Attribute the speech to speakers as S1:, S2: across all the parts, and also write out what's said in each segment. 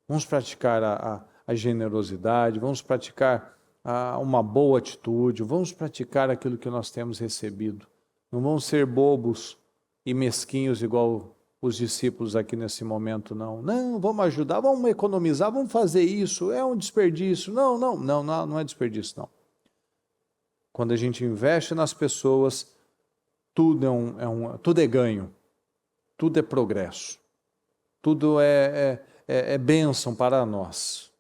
S1: Vamos praticar a generosidade, vamos praticar uma boa atitude, vamos praticar aquilo que nós temos recebido. Não vamos ser bobos e mesquinhos igual os discípulos aqui nesse momento, não. Não, vamos ajudar, vamos economizar, vamos fazer isso, é um desperdício. Não é desperdício, não. Quando a gente investe nas pessoas, tudo tudo é ganho, tudo é progresso, tudo é bênção para nós.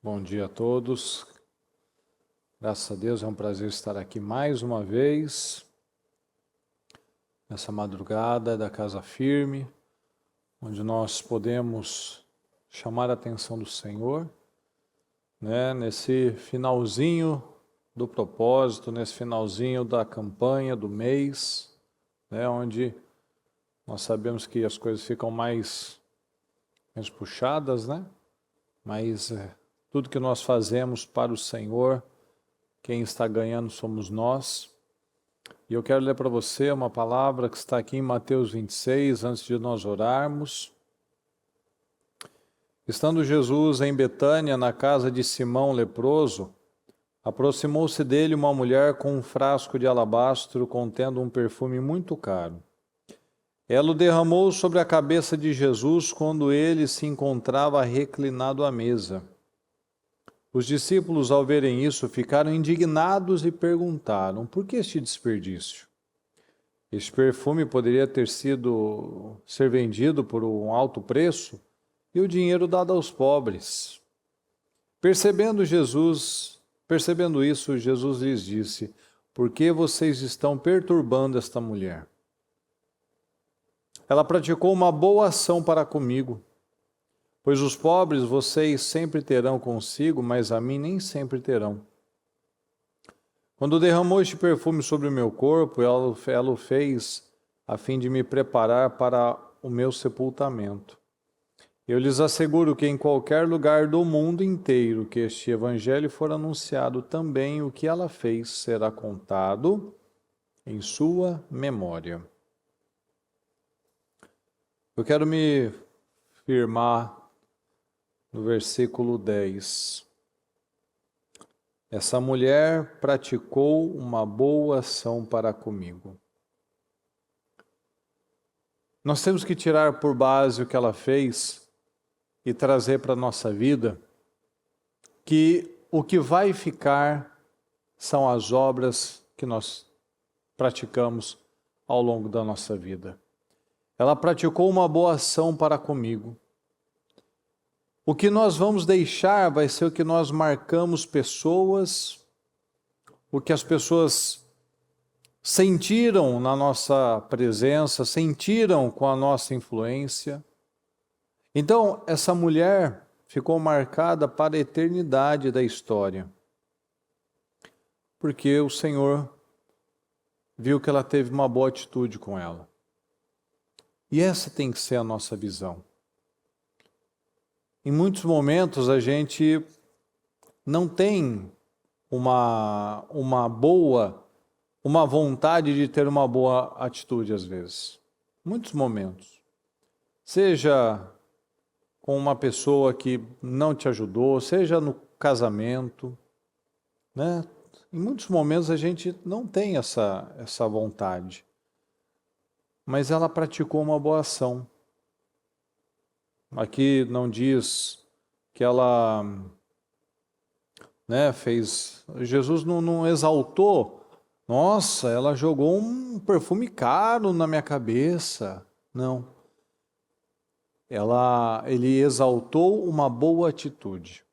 S1: Bom dia a todos. Graças a Deus é um prazer estar aqui mais uma vez, nessa madrugada da Casa Firme, onde nós podemos chamar a atenção do Senhor, né, nesse finalzinho do propósito, nesse finalzinho da campanha, do mês, né, onde nós sabemos que as coisas ficam mais puxadas, né? Mas tudo que nós fazemos para o Senhor, quem está ganhando somos nós. E eu quero ler para você uma palavra que está aqui em Mateus 26, antes de nós orarmos. Estando Jesus em Betânia, na casa de Simão leproso, aproximou-se dele uma mulher com um frasco de alabastro contendo um perfume muito caro. Ela o derramou sobre a cabeça de Jesus quando ele se encontrava reclinado à mesa. Os discípulos, ao verem isso, ficaram indignados e perguntaram: por que este desperdício? Este perfume poderia ser vendido por um alto preço e o dinheiro dado aos pobres. Percebendo isso, Jesus lhes disse: por que vocês estão perturbando esta mulher? Ela praticou uma boa ação para comigo. Pois os pobres vocês sempre terão consigo, mas a mim nem sempre terão. Quando derramou este perfume sobre o meu corpo, ela o fez a fim de me preparar para o meu sepultamento. Eu lhes asseguro que em qualquer lugar do mundo inteiro que este evangelho for anunciado, também o que ela fez será contado em sua memória. Eu quero me firmar no versículo 10. Essa mulher praticou uma boa ação para comigo. Nós temos que tirar por base o que ela fez e trazer para a nossa vida que o que vai ficar são as obras que nós praticamos ao longo da nossa vida. Ela praticou uma boa ação para comigo. O que nós vamos deixar vai ser o que nós marcamos pessoas, o que as pessoas sentiram na nossa presença, sentiram com a nossa influência. Então, essa mulher ficou marcada para a eternidade da história, porque o Senhor viu que ela teve uma boa atitude com ela. E essa tem que ser a nossa visão. Em muitos momentos a gente não tem uma vontade de ter uma boa atitude às vezes. Muitos momentos. Seja com uma pessoa que não te ajudou, seja no casamento, né? Em muitos momentos a gente não tem essa vontade. Mas ela praticou uma boa ação. Aqui não diz que ela fez... Jesus não exaltou. Nossa, ela jogou um perfume caro na minha cabeça. Não. Ele exaltou uma boa atitude.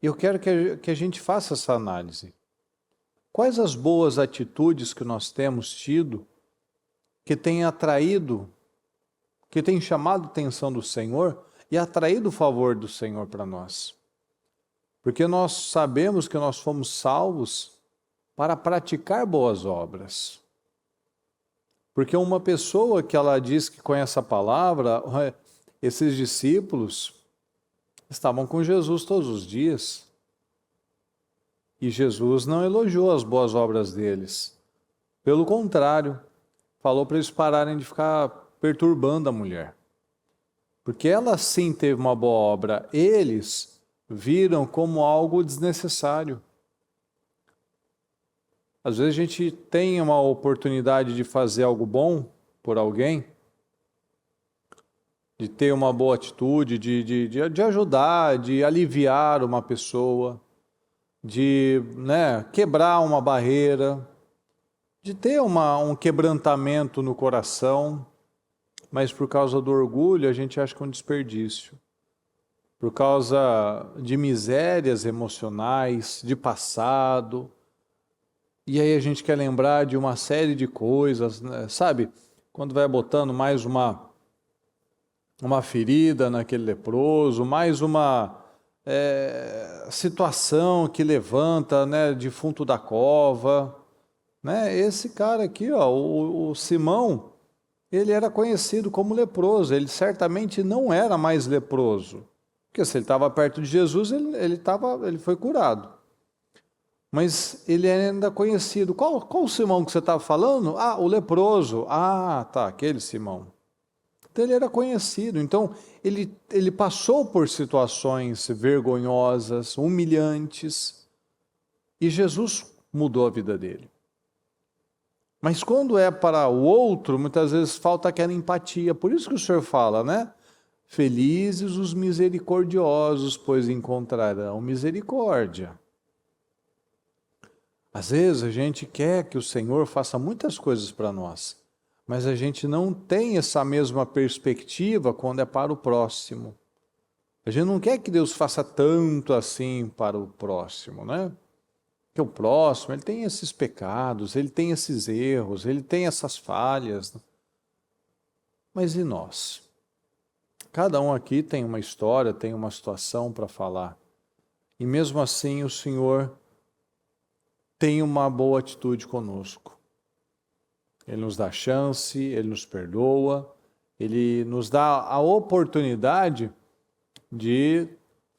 S1: Eu quero que a gente faça essa análise. Quais as boas atitudes que nós temos tido que têm atraído, que têm chamado a atenção do Senhor e atraído o favor do Senhor para nós? Porque nós sabemos que nós fomos salvos para praticar boas obras. Porque uma pessoa que ela diz que conhece a palavra, esses discípulos, estavam com Jesus todos os dias. E Jesus não elogiou as boas obras deles. Pelo contrário, falou para eles pararem de ficar perturbando a mulher. Porque ela sim teve uma boa obra. Eles viram como algo desnecessário. Às vezes a gente tem uma oportunidade de fazer algo bom por alguém, de ter uma boa atitude, de ajudar, de aliviar uma pessoa, de quebrar uma barreira, de ter um quebrantamento no coração, mas por causa do orgulho a gente acha que é um desperdício. Por causa de misérias emocionais, de passado. E aí a gente quer lembrar de uma série de coisas, né? Sabe? Quando vai botando mais uma ferida naquele leproso, mais uma situação que levanta, né, defunto da cova. Né? Esse cara aqui, ó, o Simão, ele era conhecido como leproso, ele certamente não era mais leproso. Porque se ele estava perto de Jesus, ele foi curado. Mas ele é ainda conhecido. Qual o Simão que você estava falando? Ah, o leproso. Ah, tá, aquele Simão. Então ele era conhecido. Então ele passou por situações vergonhosas, humilhantes. E Jesus mudou a vida dele. Mas quando é para o outro, muitas vezes falta aquela empatia. Por isso que o Senhor fala, né? Felizes os misericordiosos, pois encontrarão misericórdia. Às vezes a gente quer que o Senhor faça muitas coisas para nós, mas a gente não tem essa mesma perspectiva quando é para o próximo. A gente não quer que Deus faça tanto assim para o próximo, né? Porque o próximo, ele tem esses pecados, ele tem esses erros, ele tem essas falhas. Mas e nós? Cada um aqui tem uma história, tem uma situação para falar. E mesmo assim o Senhor tem uma boa atitude conosco. Ele nos dá chance, Ele nos perdoa, Ele nos dá a oportunidade de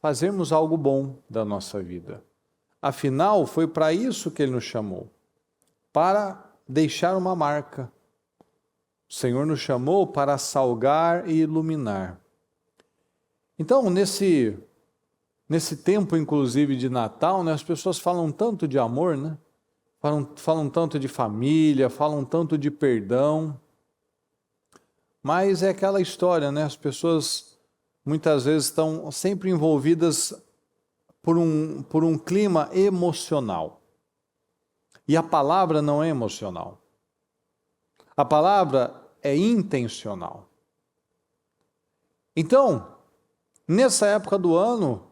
S1: fazermos algo bom da nossa vida. Afinal, foi para isso que Ele nos chamou, para deixar uma marca. O Senhor nos chamou para salgar e iluminar. Então, nesse tempo, inclusive, de Natal, né, as pessoas falam tanto de amor, né? Falam tanto de família, falam tanto de perdão. Mas é aquela história, né? As pessoas muitas vezes estão sempre envolvidas por um clima emocional. E a palavra não é emocional. A palavra é intencional. Então, nessa época do ano,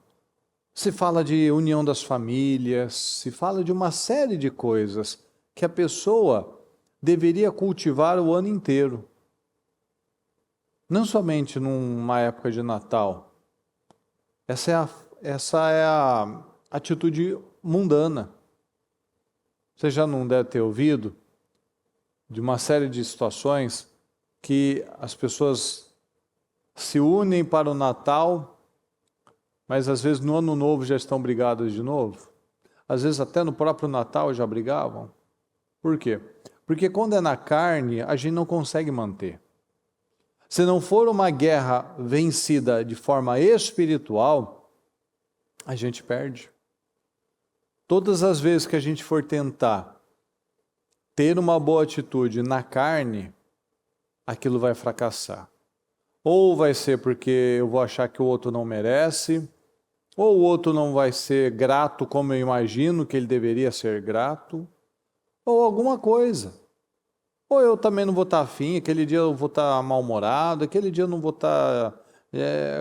S1: se fala de união das famílias, se fala de uma série de coisas que a pessoa deveria cultivar o ano inteiro. Não somente numa época de Natal. Essa é a atitude mundana. Você já não deve ter ouvido de uma série de situações que as pessoas se unem para o Natal, mas às vezes no Ano Novo já estão brigadas de novo. Às vezes até no próprio Natal já brigavam. Por quê? Porque quando é na carne, a gente não consegue manter. Se não for uma guerra vencida de forma espiritual, a gente perde. Todas as vezes que a gente for tentar ter uma boa atitude na carne, aquilo vai fracassar. Ou vai ser porque eu vou achar que o outro não merece, ou o outro não vai ser grato como eu imagino que ele deveria ser grato, ou alguma coisa. Ou eu também não vou estar afim, aquele dia eu vou estar mal-humorado, aquele dia eu não vou estar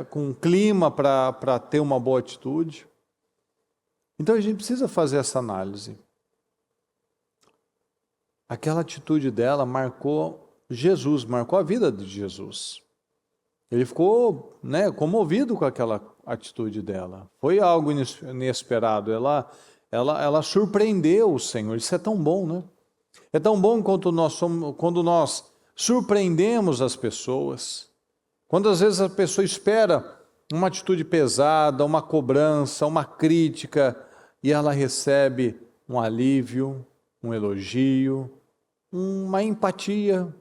S1: com clima para ter uma boa atitude. Então a gente precisa fazer essa análise. Aquela atitude dela marcou Jesus, marcou a vida de Jesus. Ele ficou comovido com aquela atitude dela. Foi algo inesperado. Ela surpreendeu o Senhor. Isso é tão bom, né? É tão bom quando nós surpreendemos as pessoas. Quando às vezes a pessoa espera uma atitude pesada, uma cobrança, uma crítica, e ela recebe um alívio, um elogio, uma empatia,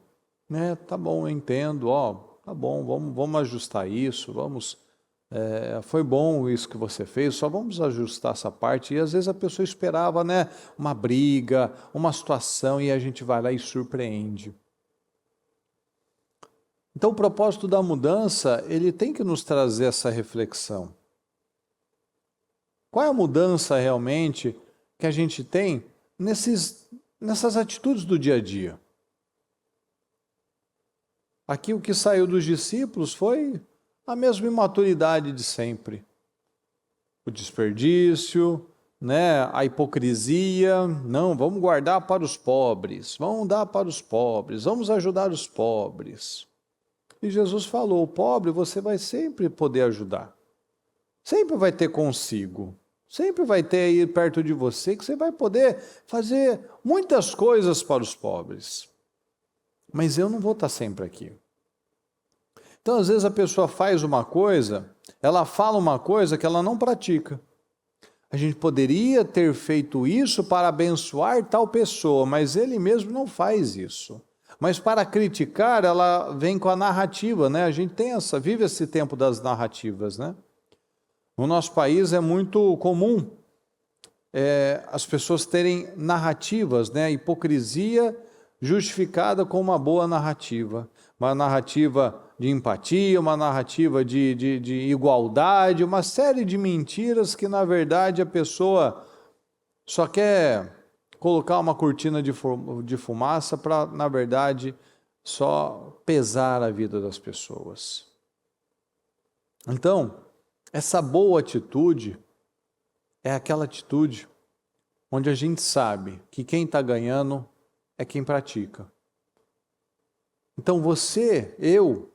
S1: né? Tá bom, eu entendo, ó, tá bom, vamos ajustar isso, foi bom isso que você fez, só vamos ajustar essa parte. E às vezes a pessoa esperava, né, uma briga, uma situação, e a gente vai lá e surpreende. Então o propósito da mudança, ele tem que nos trazer essa reflexão. Qual é a mudança realmente que a gente tem nessas atitudes do dia a dia? Aqui o que saiu dos discípulos foi a mesma imaturidade de sempre. O desperdício, né, a hipocrisia, não, vamos guardar para os pobres, vamos dar para os pobres, vamos ajudar os pobres. E Jesus falou, o pobre você vai sempre poder ajudar. Sempre vai ter consigo. Sempre vai ter aí perto de você que você vai poder fazer muitas coisas para os pobres. Mas eu não vou estar sempre aqui. Então, às vezes a pessoa faz uma coisa, ela fala uma coisa que ela não pratica. A gente poderia ter feito isso para abençoar tal pessoa, mas ele mesmo não faz isso. Mas para criticar, ela vem com a narrativa, né? A gente vive esse tempo das narrativas, né? No nosso país é muito comum as pessoas terem narrativas, né? Hipocrisia justificada com uma boa narrativa. Uma narrativa de empatia, uma narrativa de igualdade, uma série de mentiras que, na verdade, a pessoa só quer colocar uma cortina de fumaça para, na verdade, só pesar a vida das pessoas. Então, essa boa atitude é aquela atitude onde a gente sabe que quem está ganhando é quem pratica. Então você, eu,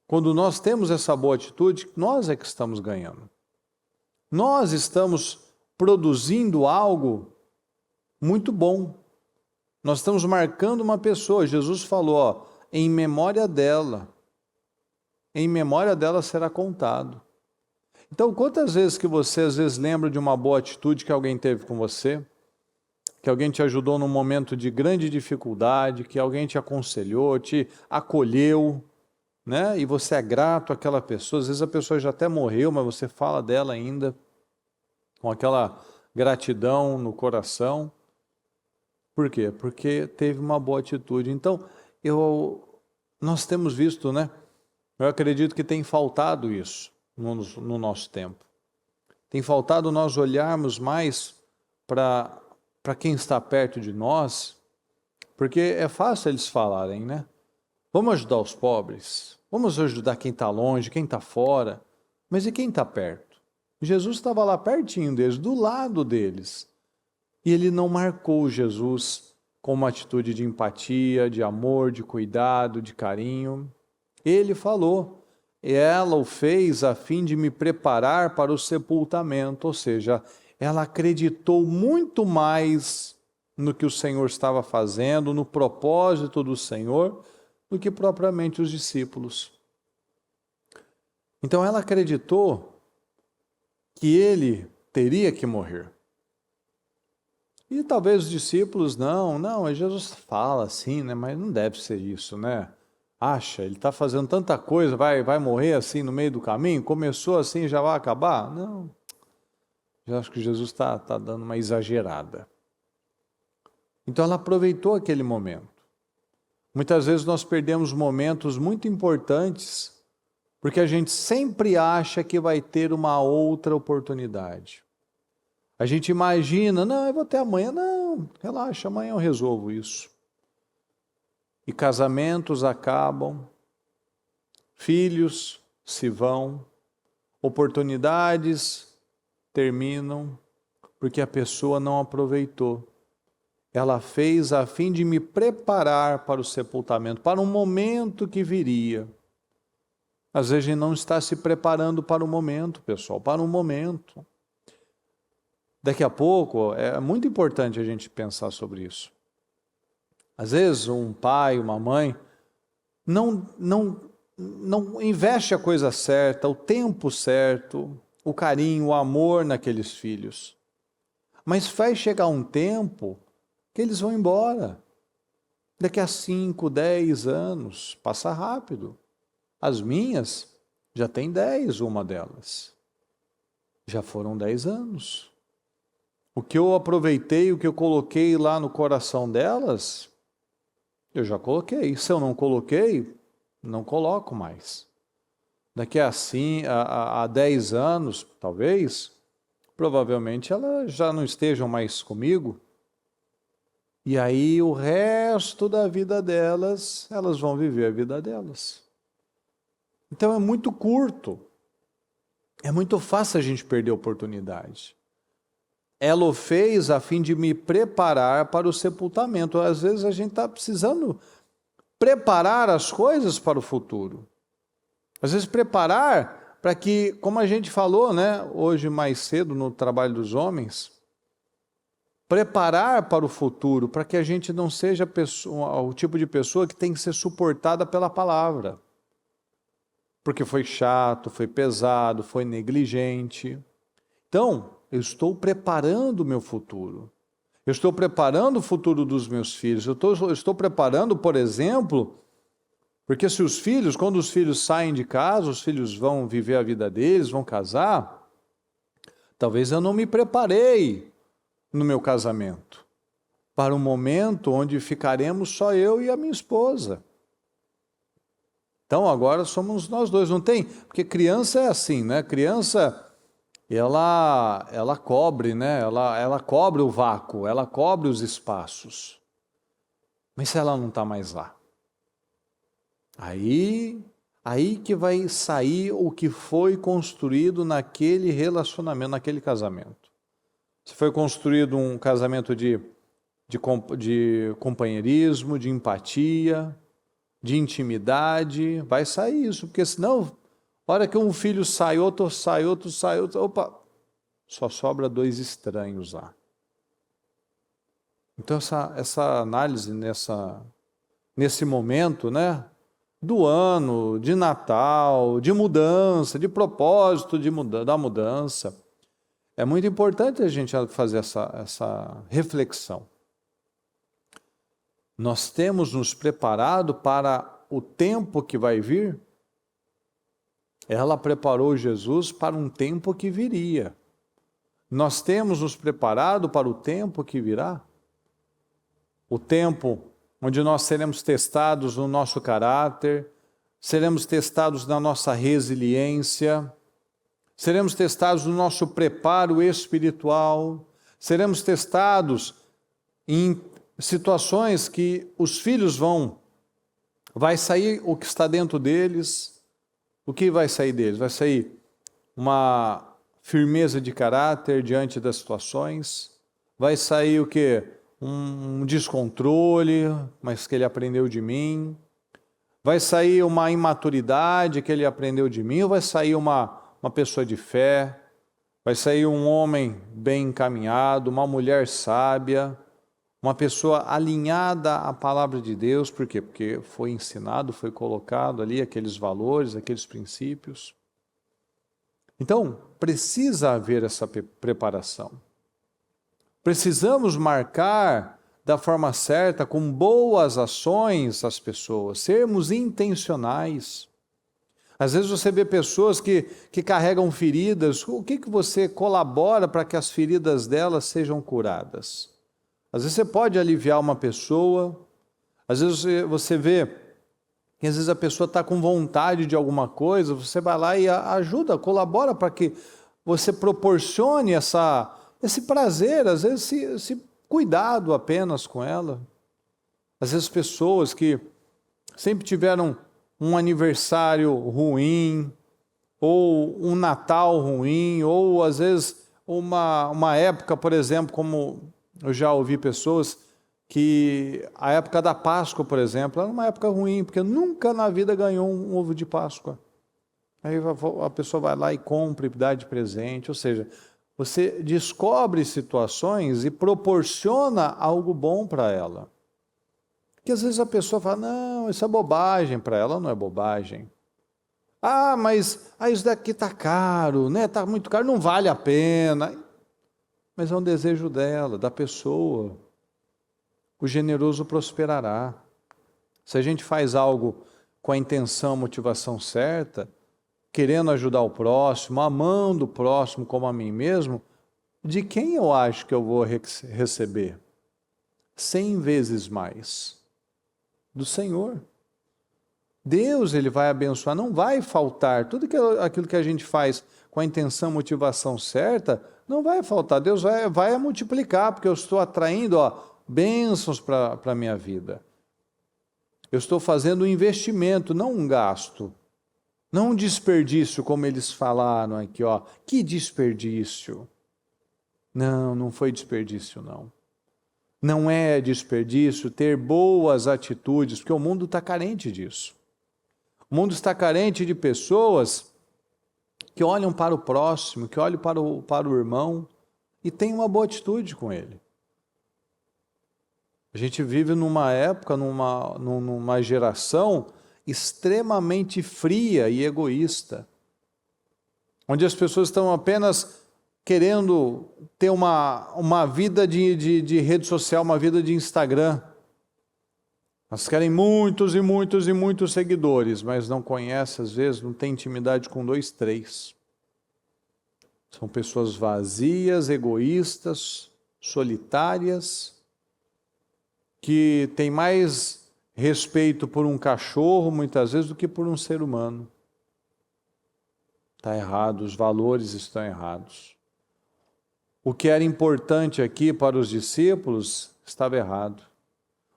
S1: quando nós temos essa boa atitude, nós é que estamos ganhando. Nós estamos produzindo algo muito bom. Nós estamos marcando uma pessoa. Jesus falou, ó, em memória dela será contado. Então, quantas vezes que você às vezes lembra de uma boa atitude que alguém teve com você? Que alguém te ajudou num momento de grande dificuldade, que alguém te aconselhou, te acolheu, né? E você é grato àquela pessoa. Às vezes a pessoa já até morreu, mas você fala dela ainda com aquela gratidão no coração. Por quê? Porque teve uma boa atitude. Então, nós temos visto, né? Eu acredito que tem faltado isso no nosso tempo. Tem faltado nós olharmos mais para quem está perto de nós, porque é fácil eles falarem, né? Vamos ajudar os pobres, vamos ajudar quem está longe, quem está fora, mas e quem está perto? Jesus estava lá pertinho deles, do lado deles, e ele não marcou Jesus com uma atitude de empatia, de amor, de cuidado, de carinho. Ele falou, ela o fez a fim de me preparar para o sepultamento, ou seja, ela acreditou muito mais no que o Senhor estava fazendo, no propósito do Senhor, do que propriamente os discípulos. Então ela acreditou que ele teria que morrer. E talvez os discípulos, não, Jesus fala assim, né? Mas não deve ser isso, né? Acha, ele está fazendo tanta coisa, vai morrer assim no meio do caminho? Começou assim, já vai acabar? Não. Eu acho que Jesus está dando uma exagerada. Então ela aproveitou aquele momento. Muitas vezes nós perdemos momentos muito importantes porque a gente sempre acha que vai ter uma outra oportunidade. A gente imagina, não, eu vou ter amanhã. Não, relaxa, amanhã eu resolvo isso. E casamentos acabam, filhos se vão, oportunidades terminam, porque a pessoa não aproveitou. Ela fez a fim de me preparar para o sepultamento, para um momento que viria. Às vezes a gente não está se preparando para o momento, pessoal, para um momento. Daqui a pouco, é muito importante a gente pensar sobre isso. Às vezes um pai, uma mãe, não não investe a coisa certa, o tempo certo, o carinho, o amor naqueles filhos. Mas vai chegar um tempo que eles vão embora. Daqui a 5, 10 anos, passa rápido. As minhas já tem 10, uma delas. Já foram 10 anos. O que eu aproveitei, o que eu coloquei lá no coração delas, eu já coloquei. Se eu não coloquei, não coloco mais. Daqui a 10 anos, talvez, provavelmente elas já não estejam mais comigo. E aí o resto da vida delas, elas vão viver a vida delas. Então é muito curto. É muito fácil a gente perder a oportunidade. Ela o fez a fim de me preparar para o sepultamento. Às vezes a gente está precisando preparar as coisas para o futuro. Às vezes preparar para que, como a gente falou, né, hoje mais cedo no trabalho dos homens, preparar para o futuro, para que a gente não seja o tipo de pessoa que tem que ser suportada pela palavra. Porque foi chato, foi pesado, foi negligente. Então, eu estou preparando o meu futuro. Eu estou preparando o futuro dos meus filhos. Eu estou preparando, por exemplo, porque se os filhos, quando os filhos saem de casa, os filhos vão viver a vida deles, vão casar, talvez eu não me preparei no meu casamento para um momento onde ficaremos só eu e a minha esposa. Então agora somos nós dois, não tem? Porque criança é assim, né? Criança, ela cobre, né? Ela cobre o vácuo, ela cobre os espaços. Mas se ela não está mais lá? Aí que vai sair o que foi construído naquele relacionamento, naquele casamento. Se foi construído um casamento de companheirismo, de empatia, de intimidade, vai sair isso, porque senão, a hora que um filho sai, outro sai, opa, só sobra 2 estranhos lá. Então essa análise nesse momento, né, do ano, de Natal, de mudança, de propósito da mudança, é muito importante a gente fazer essa reflexão. Nós temos nos preparado para o tempo que vai vir? Ela preparou Jesus para um tempo que viria. Nós temos nos preparado para o tempo que virá? O tempo onde nós seremos testados no nosso caráter, seremos testados na nossa resiliência, seremos testados no nosso preparo espiritual, seremos testados em situações que os filhos vai sair o que está dentro deles. O que vai sair deles? Vai sair uma firmeza de caráter diante das situações, vai sair o quê? Um descontrole, mas que ele aprendeu de mim, vai sair uma imaturidade que ele aprendeu de mim, ou vai sair uma pessoa de fé, vai sair um homem bem encaminhado, uma mulher sábia, uma pessoa alinhada à palavra de Deus. Por quê? Porque foi ensinado, foi colocado ali aqueles valores, aqueles princípios. Então, precisa haver essa preparação. Precisamos marcar da forma certa, com boas ações as pessoas, sermos intencionais. Às vezes você vê pessoas que carregam feridas. O que você colabora para que as feridas delas sejam curadas? Às vezes você pode aliviar uma pessoa, às vezes você vê que às vezes a pessoa está com vontade de alguma coisa, você vai lá e ajuda, colabora para que você proporcione esse prazer, às vezes esse cuidado apenas com ela. Às vezes pessoas que sempre tiveram um aniversário ruim, ou um Natal ruim, ou às vezes uma época, por exemplo, como eu já ouvi pessoas que a época da Páscoa, por exemplo, era uma época ruim, porque nunca na vida ganhou um ovo de Páscoa. Aí a pessoa vai lá e compra e dá de presente, ou seja, você descobre situações e proporciona algo bom para ela. Porque às vezes a pessoa fala, não, isso é bobagem, para ela não é bobagem. Ah, mas isso daqui está caro, né? Está muito caro, não vale a pena. Mas é um desejo dela, da pessoa. O generoso prosperará. Se a gente faz algo com a intenção, motivação certa, querendo ajudar o próximo, amando o próximo como a mim mesmo, de quem eu acho que eu vou receber? 100 vezes mais. Do Senhor. Deus, Ele vai abençoar, não vai faltar. Tudo aquilo que a gente faz com a intenção, motivação certa, não vai faltar. Deus vai multiplicar, porque eu estou atraindo bênçãos para a minha vida. Eu estou fazendo um investimento, não um gasto. Não um desperdício, como eles falaram aqui, Que desperdício. Não foi desperdício, não. Não é desperdício ter boas atitudes, porque o mundo está carente disso. O mundo está carente de pessoas que olham para o próximo, que olham para o irmão e têm uma boa atitude com ele. A gente vive numa época, numa geração extremamente fria e egoísta, onde as pessoas estão apenas querendo ter uma vida de rede social, uma vida de Instagram. Elas querem muitos e muitos e muitos seguidores, mas não conhecem, às vezes, não tem intimidade com 2, 3. São pessoas vazias, egoístas, solitárias, que têm mais respeito por um cachorro, muitas vezes, do que por um ser humano. Está errado, os valores estão errados. O que era importante aqui para os discípulos estava errado.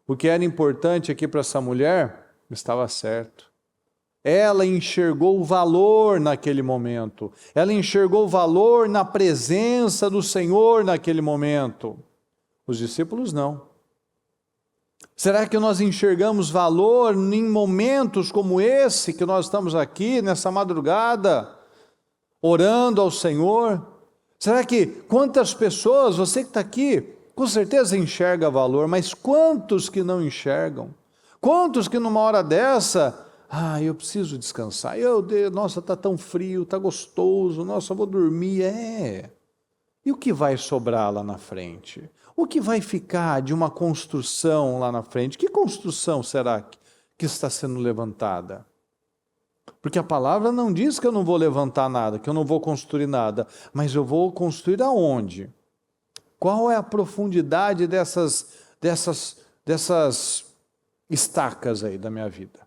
S1: O que era importante aqui para essa mulher estava certo. Ela enxergou o valor naquele momento. Ela enxergou o valor na presença do Senhor naquele momento. Os discípulos não. Será que nós enxergamos valor em momentos como esse que nós estamos aqui, nessa madrugada, orando ao Senhor? Será que quantas pessoas, você que está aqui, com certeza enxerga valor, mas quantos que não enxergam? Quantos que numa hora dessa, eu preciso descansar, nossa, está tão frio, está gostoso, nossa, eu vou dormir, E o que vai sobrar lá na frente? O que vai ficar de uma construção lá na frente? Que construção será que está sendo levantada? Porque a palavra não diz que eu não vou levantar nada, que eu não vou construir nada, mas eu vou construir aonde? Qual é a profundidade dessas estacas aí da minha vida?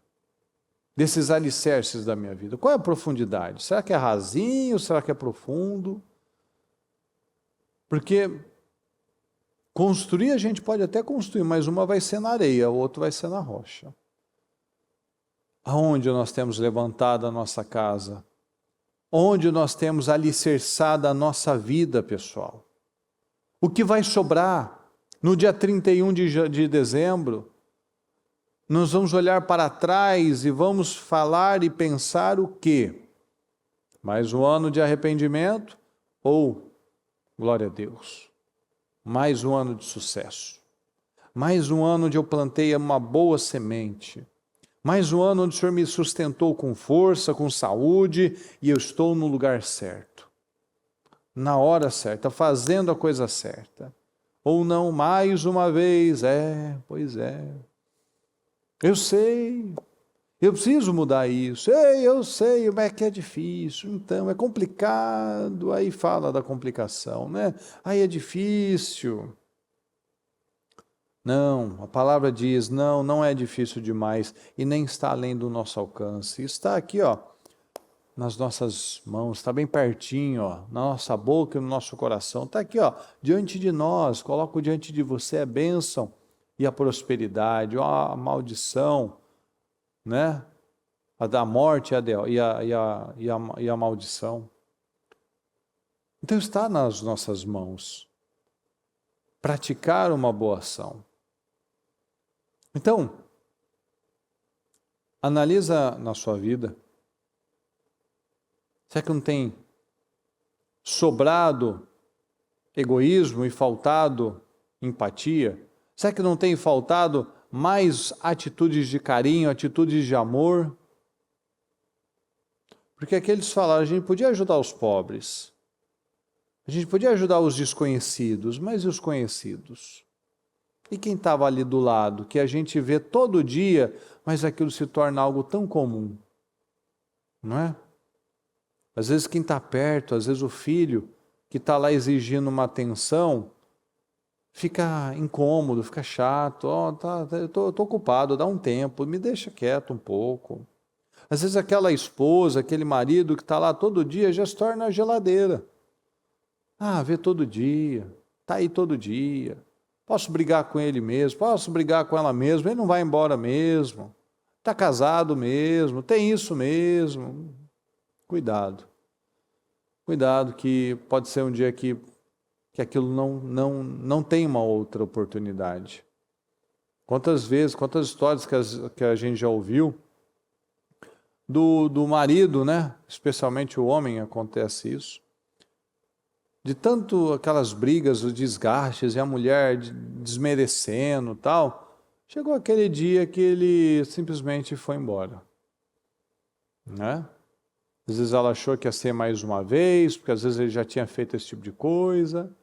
S1: Desses alicerces da minha vida? Qual é a profundidade? Será que é rasinho? Será que é profundo? Porque construir a gente pode até construir, mas uma vai ser na areia, o outro vai ser na rocha. Aonde nós temos levantado a nossa casa? Onde nós temos alicerçado a nossa vida, pessoal? O que vai sobrar no dia 31 de dezembro? Nós vamos olhar para trás e vamos falar e pensar o quê? Mais um ano de arrependimento ou, glória a Deus, mais um ano de sucesso? Mais um ano onde eu plantei uma boa semente? Mais um ano onde o Senhor me sustentou com força, com saúde e eu estou no lugar certo? Na hora certa, fazendo a coisa certa. Ou não, mais uma vez, pois é. Eu sei, eu preciso mudar isso. Eu sei, mas é que é difícil, então é complicado. Aí fala da complicação, né? Aí é difícil. Não, a palavra diz, não é difícil demais e nem está além do nosso alcance. Está aqui, nas nossas mãos, está bem pertinho, na nossa boca e no nosso coração. Está aqui, diante de nós. Coloco diante de você a bênção e a prosperidade, a maldição, né? A da morte e a maldição. Então está nas nossas mãos praticar uma boa ação. Então, analisa na sua vida. Será que não tem sobrado egoísmo e faltado empatia? Será que não tem faltado mais atitudes de carinho, atitudes de amor? Porque aqueles falaram, a gente podia ajudar os pobres, a gente podia ajudar os desconhecidos, mas e os conhecidos? E quem estava ali do lado, que a gente vê todo dia, mas aquilo se torna algo tão comum, não é? Às vezes quem está perto, às vezes o filho que está lá exigindo uma atenção, fica incômodo, fica chato, eu tô ocupado, dá um tempo, me deixa quieto um pouco. Às vezes aquela esposa, aquele marido que está lá todo dia já se torna a geladeira. Vê todo dia, está aí todo dia. Posso brigar com ele mesmo, posso brigar com ela mesmo, ele não vai embora mesmo. Está casado mesmo, tem isso mesmo. Cuidado. Cuidado que pode ser um dia que aquilo não tem uma outra oportunidade. Quantas vezes, quantas histórias que a gente já ouviu do marido, né? Especialmente o homem, acontece isso. De tanto aquelas brigas, os desgastes e a mulher desmerecendo tal, chegou aquele dia que ele simplesmente foi embora, né? Às vezes ela achou que ia ser mais uma vez, porque às vezes ele já tinha feito esse tipo de coisa,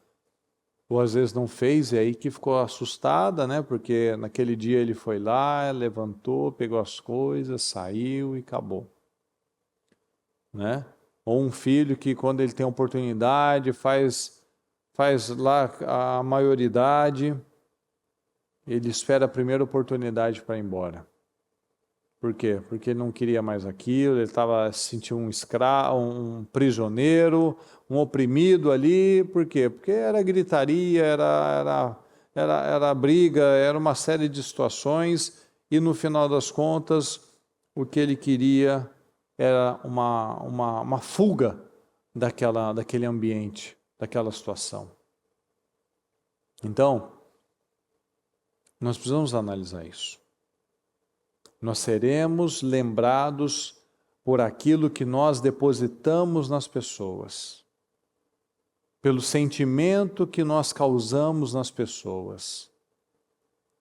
S1: ou às vezes não fez e aí que ficou assustada, né? Porque naquele dia ele foi lá, levantou, pegou as coisas, saiu e acabou, né? Ou um filho que quando ele tem oportunidade faz lá a maioridade, ele espera a primeira oportunidade para ir embora. Por quê? Porque ele não queria mais aquilo, ele estava se sentindo um escravo, um prisioneiro, um oprimido ali. Por quê? Porque era gritaria, era briga, era uma série de situações e no final das contas o que ele queria era uma fuga daquele ambiente, daquela situação. Então, nós precisamos analisar isso. Nós seremos lembrados por aquilo que nós depositamos nas pessoas, pelo sentimento que nós causamos nas pessoas.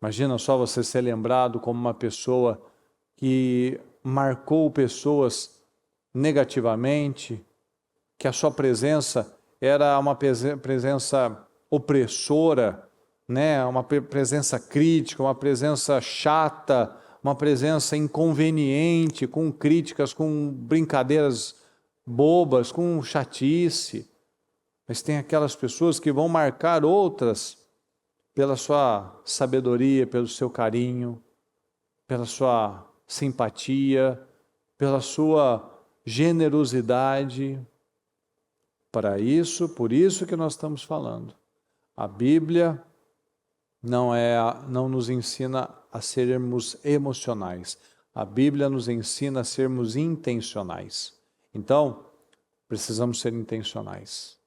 S1: Imagina só você ser lembrado como uma pessoa que marcou pessoas negativamente, que a sua presença era uma presença opressora, né? Uma presença crítica, uma presença chata, uma presença inconveniente, com críticas, com brincadeiras bobas, com chatice. Mas tem aquelas pessoas que vão marcar outras pela sua sabedoria, pelo seu carinho, pela sua simpatia, pela sua generosidade. Por isso que nós estamos falando. A Bíblia não nos ensina a sermos emocionais. A Bíblia nos ensina a sermos intencionais. Então, precisamos ser intencionais.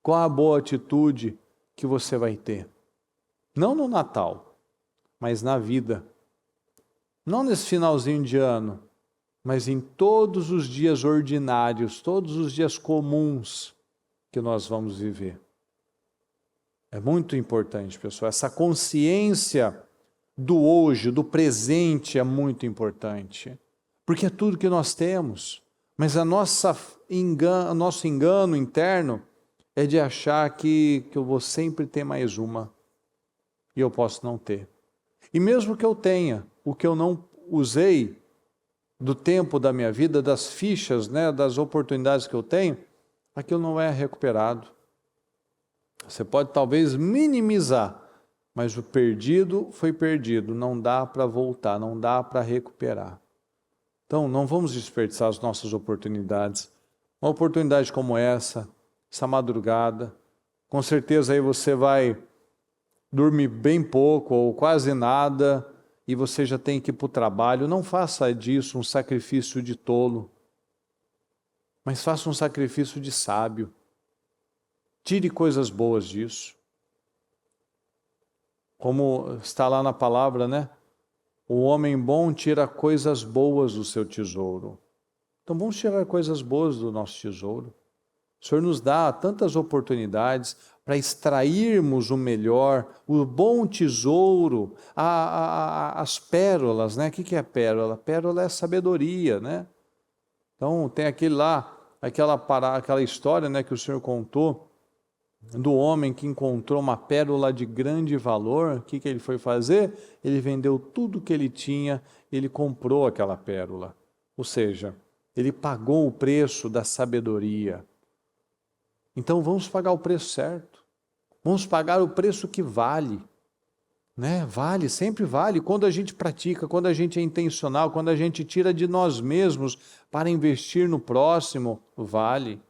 S1: Qual a boa atitude que você vai ter? Não no Natal, mas na vida. Não nesse finalzinho de ano, mas em todos os dias ordinários, todos os dias comuns que nós vamos viver. É muito importante, pessoal. Essa consciência do hoje, do presente é muito importante. Porque é tudo que nós temos. Mas nosso engano interno é de achar que eu vou sempre ter mais uma. E eu posso não ter. E mesmo que eu tenha, o que eu não usei do tempo da minha vida, das fichas, né, das oportunidades que eu tenho, aquilo não é recuperado. Você pode talvez minimizar, mas o perdido foi perdido, não dá para voltar, não dá para recuperar. Então, não vamos desperdiçar as nossas oportunidades. Uma oportunidade como essa madrugada, com certeza aí você vai dormir bem pouco ou quase nada e você já tem que ir para o trabalho. Não faça disso um sacrifício de tolo, mas faça um sacrifício de sábio. Tire coisas boas disso. Como está lá na palavra, né? O homem bom tira coisas boas do seu tesouro. Então vamos tirar coisas boas do nosso tesouro. O Senhor nos dá tantas oportunidades para extrairmos o melhor, o bom tesouro, as pérolas, né? O que é pérola? Pérola é sabedoria, né? Então tem aquela história, né, que o Senhor contou, do homem que encontrou uma pérola de grande valor. O que ele foi fazer? Ele vendeu tudo que ele tinha, ele comprou aquela pérola. Ou seja, ele pagou o preço da sabedoria. Então vamos pagar o preço certo. Vamos pagar o preço que vale. Né? Vale, sempre vale. Quando a gente pratica, quando a gente é intencional, quando a gente tira de nós mesmos para investir no próximo, vale.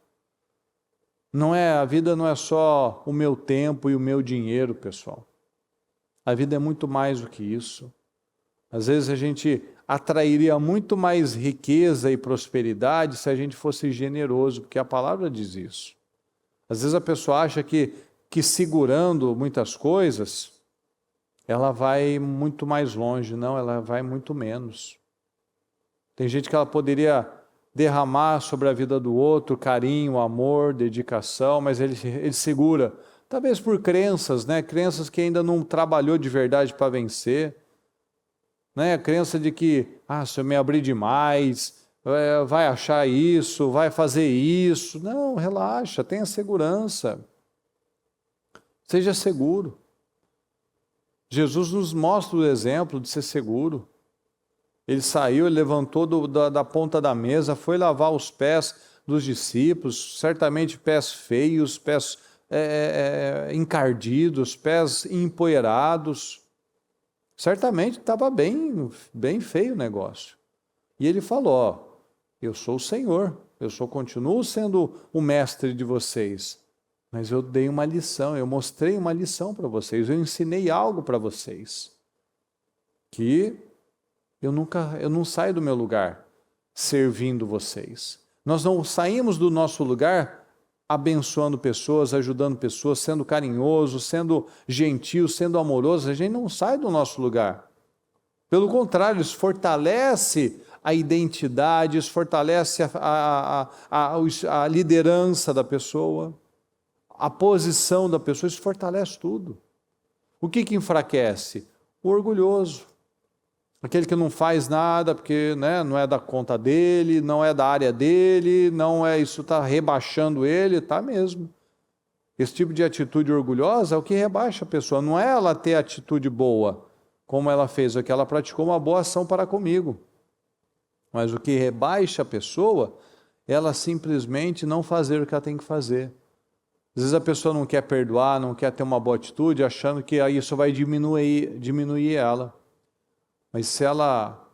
S1: A vida não é só o meu tempo e o meu dinheiro, pessoal. A vida é muito mais do que isso. Às vezes a gente atrairia muito mais riqueza e prosperidade se a gente fosse generoso, porque a palavra diz isso. Às vezes a pessoa acha que segurando muitas coisas, ela vai muito mais longe. Não, ela vai muito menos. Tem gente que ela poderia derramar sobre a vida do outro carinho, amor, dedicação, mas ele segura, talvez por crenças, né? Crenças que ainda não trabalhou de verdade para vencer, né? A crença de que, se eu me abrir demais, vai achar isso, vai fazer isso. Não, relaxa, tenha segurança. Seja seguro. Jesus nos mostra o exemplo de ser seguro. Ele saiu, ele levantou da ponta da mesa, foi lavar os pés dos discípulos, certamente pés feios, pés encardidos, pés empoeirados. Certamente estava bem feio o negócio. E ele falou, eu sou o Senhor, continuo sendo o mestre de vocês, mas eu dei uma lição, eu mostrei uma lição para vocês, eu ensinei algo para vocês, que eu não saio do meu lugar servindo vocês. Nós não saímos do nosso lugar abençoando pessoas, ajudando pessoas, sendo carinhoso, sendo gentil, sendo amoroso. A gente não sai do nosso lugar. Pelo contrário, isso fortalece a identidade, isso fortalece a liderança da pessoa, a posição da pessoa, isso fortalece tudo. O que enfraquece? O orgulhoso. Aquele que não faz nada porque, né, não é da conta dele, não é da área dele, isso está rebaixando ele, está mesmo. Esse tipo de atitude orgulhosa é o que rebaixa a pessoa. Não é ela ter atitude boa, como ela fez, é que ela praticou uma boa ação para comigo. Mas o que rebaixa a pessoa, ela simplesmente não fazer o que ela tem que fazer. Às vezes a pessoa não quer perdoar, não quer ter uma boa atitude, achando que isso vai diminuir ela. Mas se ela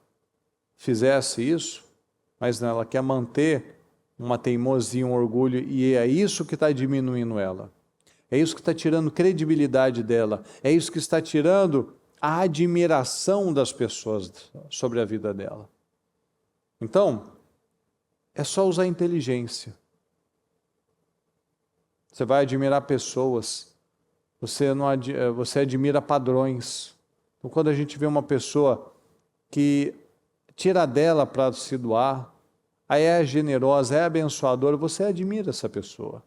S1: fizesse isso, mas não, ela quer manter uma teimosia, um orgulho, e é isso que está diminuindo ela. É isso que está tirando credibilidade dela. É isso que está tirando a admiração das pessoas sobre a vida dela. Então, é só usar a inteligência. Você vai admirar pessoas. Você admira padrões. Então, quando a gente vê uma pessoa que tira dela para se doar, aí é generosa, é abençoadora, você admira essa pessoa.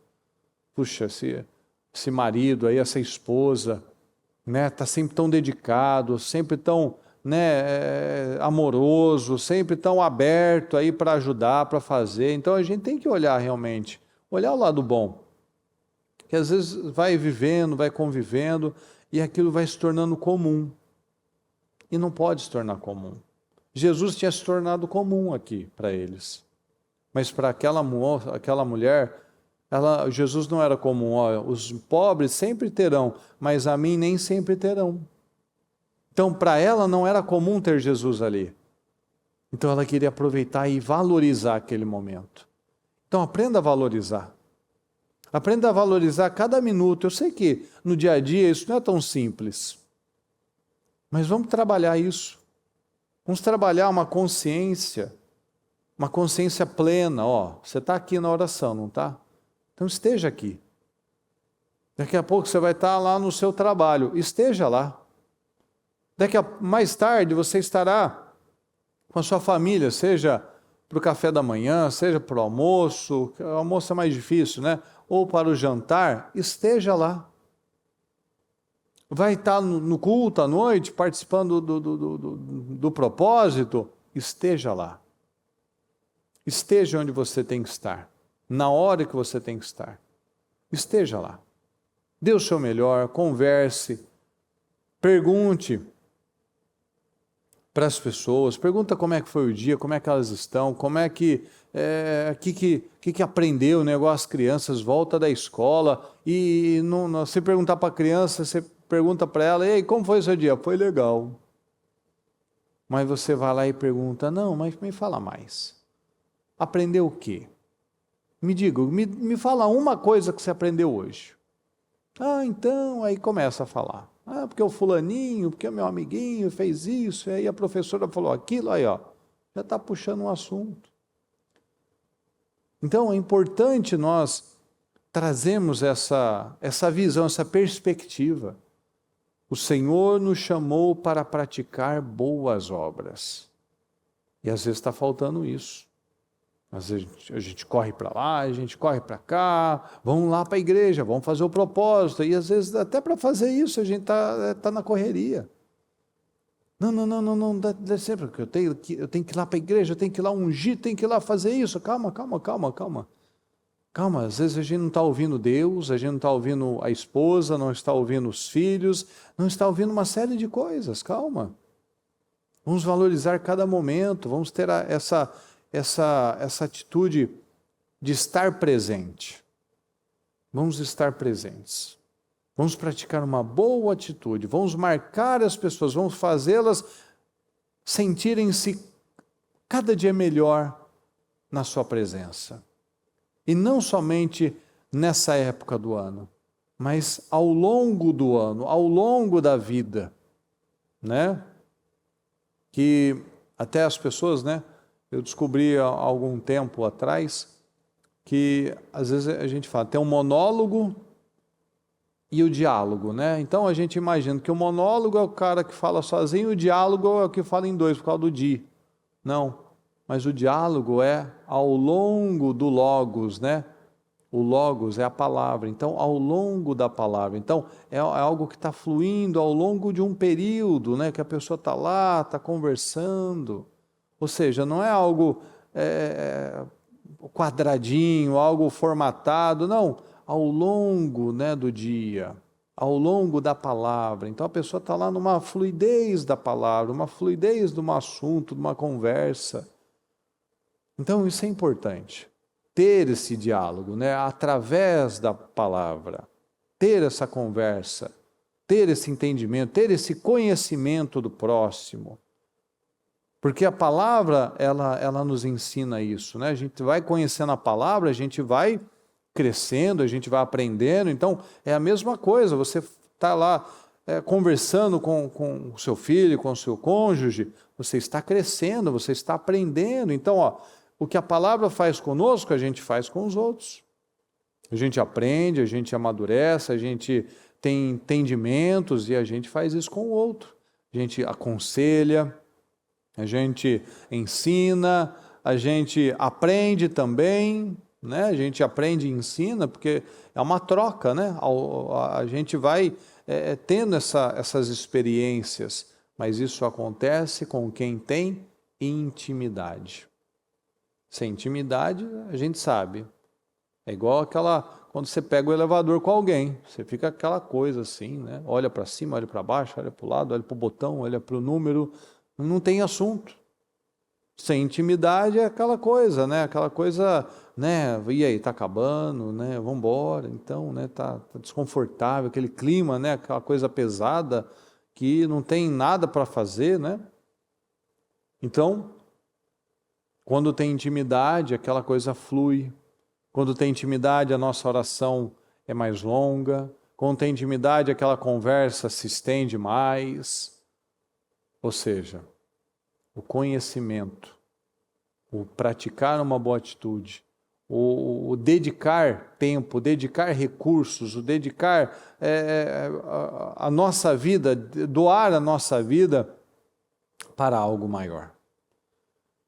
S1: Puxa, esse marido aí, essa esposa, né, tá sempre tão dedicado, sempre tão, né, amoroso, sempre tão aberto aí para ajudar, para fazer. Então a gente tem que olhar realmente, olhar o lado bom. Que às vezes vai vivendo, vai convivendo e aquilo vai se tornando comum. E não pode se tornar comum. Jesus tinha se tornado comum aqui para eles. Mas para aquela mulher, Jesus não era comum. Os pobres sempre terão, mas a mim nem sempre terão. Então para ela não era comum ter Jesus ali. Então ela queria aproveitar e valorizar aquele momento. Então aprenda a valorizar. Aprenda a valorizar cada minuto. Eu sei que no dia a dia isso não é tão simples. Mas vamos trabalhar isso. Vamos trabalhar uma consciência plena. Você está aqui na oração, não está? Então esteja aqui. Daqui a pouco você vai estar lá no seu trabalho. Esteja lá. Mais tarde você estará com a sua família, seja para o café da manhã, seja para o almoço. O almoço é mais difícil, né? Ou para o jantar. Esteja lá. Vai estar no culto à noite, participando do propósito, esteja lá. esteja onde você tem que estar, na hora que você tem que estar. Esteja lá. Dê o seu melhor, converse, pergunte para as pessoas, pergunta como é que foi o dia, como é que elas estão, como é que aprendeu, né? Igual as crianças, volta da escola e se perguntar para a criança, você pergunta para ela, ei, como foi o seu dia? Foi legal. Mas você vai lá e pergunta, não, mas me fala mais. Aprendeu o quê? Me diga, me fala uma coisa que você aprendeu hoje. Ah, então, aí começa a falar. Ah, porque o fulaninho, porque o meu amiguinho fez isso, e aí a professora falou aquilo, aí ó, já está puxando um assunto. Então é importante nós trazermos essa visão, essa perspectiva. O Senhor nos chamou para praticar boas obras. E às vezes está faltando isso. Às vezes a gente corre para lá, a gente corre para cá, vamos lá para a igreja, vamos fazer o propósito. E às vezes até para fazer isso a gente tá na correria. Não, dá sempre, porque eu tenho que ir lá para a igreja, eu tenho que ir lá ungir, tenho que ir lá fazer isso. Calma. Calma, às vezes a gente não está ouvindo Deus, a gente não está ouvindo a esposa, não está ouvindo os filhos, não está ouvindo uma série de coisas, calma. Vamos valorizar cada momento, vamos ter essa atitude de estar presente. Vamos estar presentes. Vamos praticar uma boa atitude, vamos marcar as pessoas, vamos fazê-las sentirem-se cada dia melhor na sua presença. E não somente nessa época do ano, mas ao longo do ano, ao longo da vida, né? Que até as pessoas, né? Eu descobri há algum tempo atrás que às vezes a gente fala, tem um monólogo e o diálogo, né? Então a gente imagina que o monólogo é o cara que fala sozinho, o diálogo é o que fala em dois, por causa do di. Não, mas o diálogo é ao longo do logos, né? O logos é a palavra, então ao longo da palavra. Então é algo que está fluindo ao longo de um período, né? Que a pessoa está lá, está conversando. Ou seja, não é algo quadradinho, algo formatado, não. Ao longo, né, do dia, ao longo da palavra. Então a pessoa está lá numa fluidez da palavra, uma fluidez de um assunto, de uma conversa. Então isso é importante, ter esse diálogo, né, através da palavra, ter essa conversa, ter esse entendimento, ter esse conhecimento do próximo. Porque a palavra, ela nos ensina isso, né? A gente vai conhecendo a palavra, a gente vai crescendo, a gente vai aprendendo. Então, é a mesma coisa, você está lá conversando com o seu filho, com o seu cônjuge, você está crescendo, você está aprendendo. Então, ó, o que a palavra faz conosco, a gente faz com os outros. A gente aprende, a gente amadurece, a gente tem entendimentos e a gente faz isso com o outro. A gente aconselha, a gente ensina, a gente aprende também, né? A gente aprende e ensina, porque é uma troca, né? A gente vai tendo essas experiências, mas isso acontece com quem tem intimidade. Sem intimidade, a gente sabe. É igual quando você pega o elevador com alguém, você fica aquela coisa assim, né? Olha para cima, olha para baixo, olha para o lado, olha para o botão, olha para o número, não tem assunto. Sem intimidade é aquela coisa, né? Aquela coisa, né? E aí, tá acabando, né? Vamos embora. Então, né? Tá desconfortável, aquele clima, né? Aquela coisa pesada que não tem nada para fazer, né? Então, quando tem intimidade, aquela coisa flui. Quando tem intimidade, a nossa oração é mais longa. Quando tem intimidade, aquela conversa se estende mais. Ou seja, o conhecimento, o praticar uma boa atitude, o dedicar tempo, o dedicar recursos, o dedicar a nossa vida, doar a nossa vida para algo maior.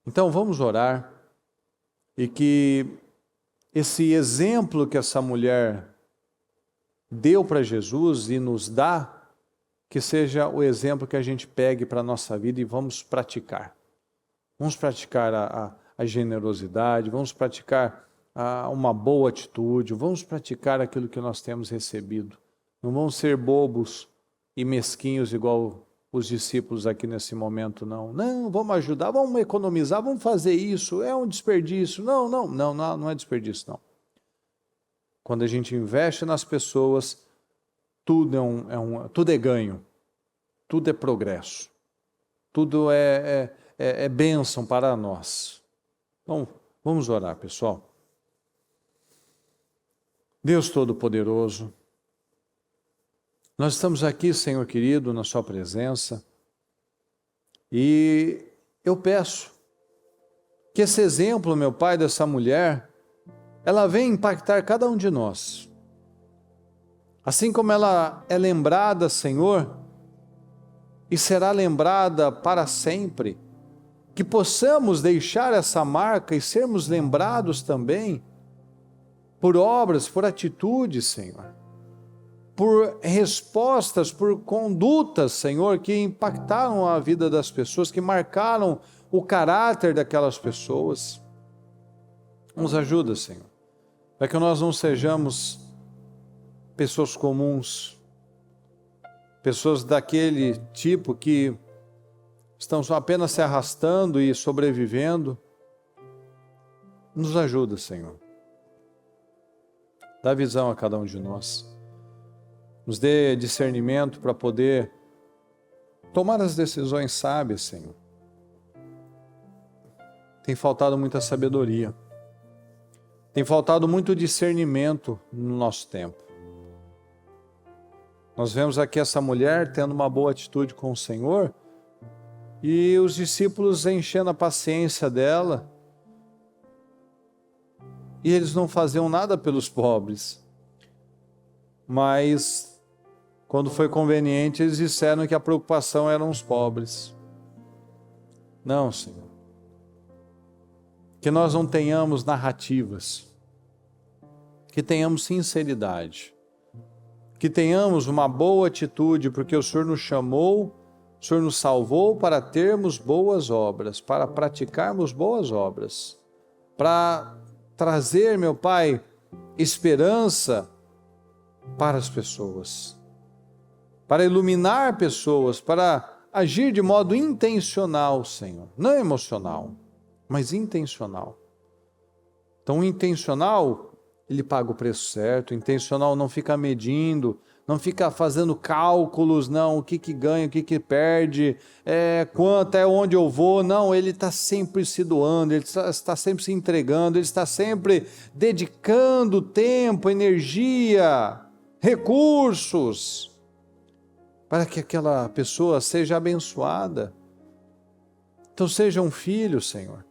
S1: Então vamos orar e que esse exemplo que essa mulher deu para Jesus e nos dá, que seja o exemplo que a gente pegue para a nossa vida e vamos praticar. Vamos praticar a generosidade, vamos praticar uma boa atitude, vamos praticar aquilo que nós temos recebido. Não vamos ser bobos e mesquinhos igual os discípulos aqui nesse momento, não. Não, vamos ajudar, vamos economizar, vamos fazer isso, é um desperdício. Não é desperdício, não. Quando a gente investe nas pessoas, tudo tudo é ganho, tudo é progresso, tudo é bênção para nós. Então, vamos orar, pessoal. Deus Todo-Poderoso, nós estamos aqui, Senhor querido, na sua presença, e eu peço que esse exemplo, meu Pai, dessa mulher, ela venha impactar cada um de nós. Assim como ela é lembrada, Senhor, e será lembrada para sempre, que possamos deixar essa marca e sermos lembrados também por obras, por atitudes, Senhor, por respostas, por condutas, Senhor, que impactaram a vida das pessoas, que marcaram o caráter daquelas pessoas. Nos ajuda, Senhor, para que nós não sejamos pessoas comuns, pessoas daquele tipo que estão só apenas se arrastando e sobrevivendo. Nos ajuda, Senhor. Dá visão a cada um de nós. Nos dê discernimento para poder tomar as decisões sábias, Senhor. Tem faltado muita sabedoria. Tem faltado muito discernimento no nosso tempo. Nós vemos aqui essa mulher tendo uma boa atitude com o Senhor e os discípulos enchendo a paciência dela e eles não faziam nada pelos pobres. Mas, quando foi conveniente, eles disseram que a preocupação eram os pobres. Não, Senhor. Que nós não tenhamos narrativas, que tenhamos sinceridade, que tenhamos uma boa atitude, porque o Senhor nos chamou, o Senhor nos salvou para termos boas obras, para praticarmos boas obras, para trazer, meu Pai, esperança para as pessoas, para iluminar pessoas, para agir de modo intencional, Senhor, não emocional, mas intencional. Então, o intencional, ele paga o preço certo. O intencional não fica medindo, não fica fazendo cálculos, não, o que ganha, o que perde, quanto, onde eu vou. Não, ele está sempre se doando, ele está sempre se entregando, ele está sempre dedicando tempo, energia, recursos, para que aquela pessoa seja abençoada. Então, seja um filho, Senhor,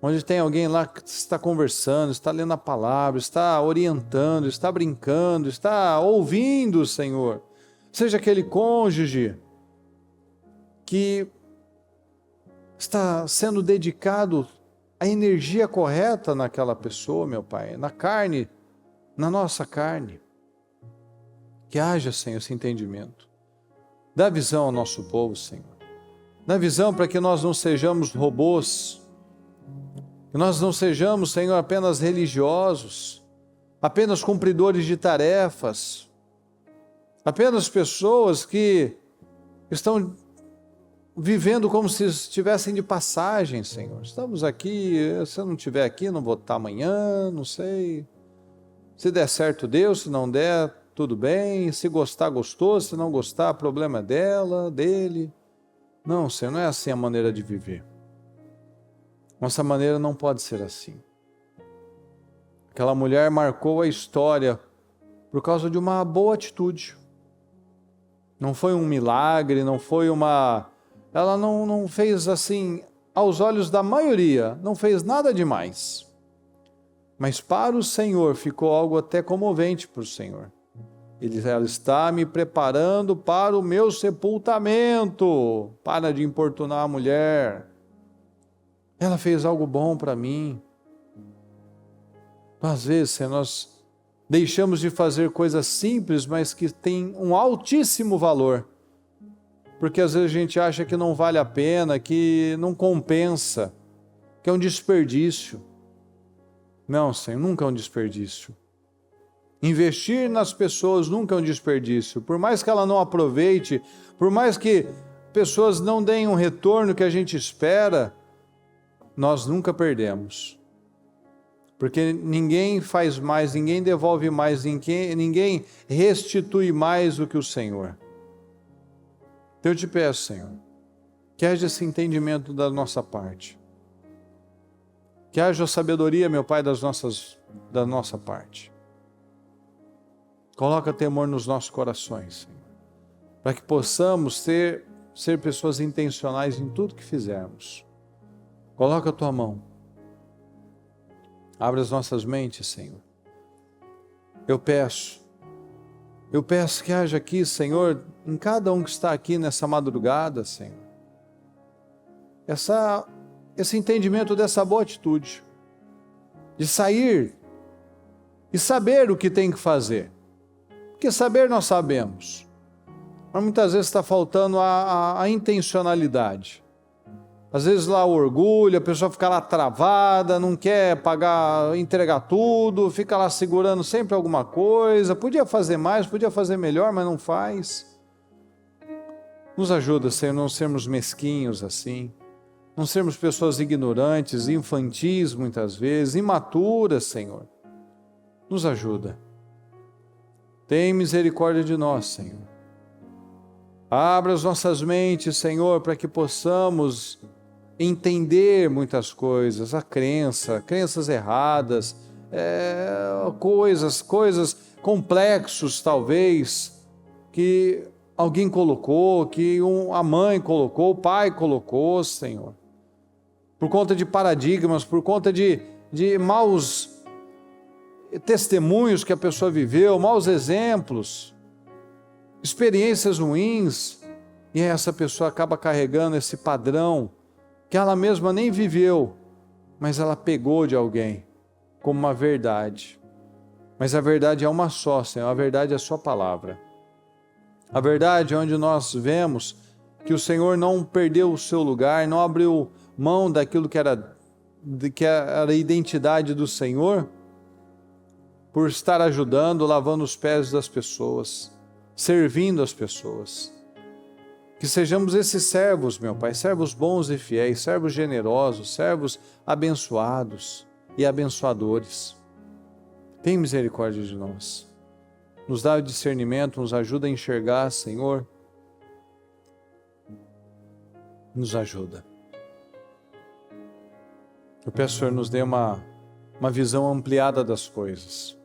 S1: onde tem alguém lá que está conversando, está lendo a palavra, está orientando, está brincando, está ouvindo, Senhor. Seja aquele cônjuge que está sendo dedicado a energia correta naquela pessoa, meu Pai, na carne, na nossa carne. Que haja, Senhor, esse entendimento. Dá visão ao nosso povo, Senhor. Dá visão para que nós não sejamos robôs, que nós não sejamos, Senhor, apenas religiosos, apenas cumpridores de tarefas, apenas pessoas que estão vivendo como se estivessem de passagem, Senhor. Estamos aqui, se eu não estiver aqui, não vou estar amanhã, não sei. Se der certo, Deus, se não der, tudo bem. Se gostar, gostou, se não gostar, problema é dela, dele. Não, Senhor, não é assim a maneira de viver. Nossa maneira não pode ser assim. Aquela mulher marcou a história por causa de uma boa atitude. Não foi um milagre, não foi uma... Ela não fez assim, aos olhos da maioria, não fez nada demais. Mas para o Senhor ficou algo até comovente para o Senhor. Ela está me preparando para o meu sepultamento. Para de importunar a mulher. Ela fez algo bom para mim. Às vezes, nós deixamos de fazer coisas simples, mas que têm um altíssimo valor. Porque às vezes a gente acha que não vale a pena, que não compensa. que é um desperdício. Não, Senhor, nunca é um desperdício. Investir nas pessoas nunca é um desperdício. Por mais que ela não aproveite, por mais que pessoas não deem um retorno que a gente espera, nós nunca perdemos. Porque ninguém faz mais, ninguém devolve mais, ninguém restitui mais do que o Senhor. Então eu te peço, Senhor, que haja esse entendimento da nossa parte. Que haja sabedoria, meu Pai, da nossa parte. Coloca temor nos nossos corações, Senhor, para que possamos ser pessoas intencionais em tudo que fizermos. Coloca a tua mão. Abre as nossas mentes, Senhor. Eu peço que haja aqui, Senhor, em cada um que está aqui nessa madrugada, Senhor, esse entendimento dessa boa atitude, de sair e saber o que tem que fazer. Porque saber nós sabemos, mas muitas vezes está faltando a intencionalidade. Às vezes lá o orgulho, a pessoa fica lá travada, não quer pagar, entregar tudo, fica lá segurando sempre alguma coisa, podia fazer mais, podia fazer melhor, mas não faz. Nos ajuda, Senhor, não sermos mesquinhos assim, não sermos pessoas ignorantes, infantis muitas vezes, imaturas, Senhor. Nos ajuda. Tem misericórdia de nós, Senhor. Abra as nossas mentes, Senhor, para que possamos entender muitas coisas, crenças erradas, coisas complexos, talvez, que alguém colocou, que a mãe colocou, o pai colocou, Senhor. Por conta de paradigmas, por conta de maus testemunhos que a pessoa viveu, maus exemplos, experiências ruins, e essa pessoa acaba carregando esse padrão que ela mesma nem viveu, mas ela pegou de alguém como uma verdade. Mas a verdade é uma só, Senhor, a verdade é a sua palavra. A verdade é onde nós vemos que o Senhor não perdeu o seu lugar, não abriu mão daquilo que era a identidade do Senhor, por estar ajudando, lavando os pés das pessoas, servindo as pessoas. Que sejamos esses servos, meu Pai, servos bons e fiéis, servos generosos, servos abençoados e abençoadores. Tem misericórdia de nós. Nos dá o discernimento, nos ajuda a enxergar, Senhor. Nos ajuda. Eu peço, Senhor, nos dê uma visão ampliada das coisas.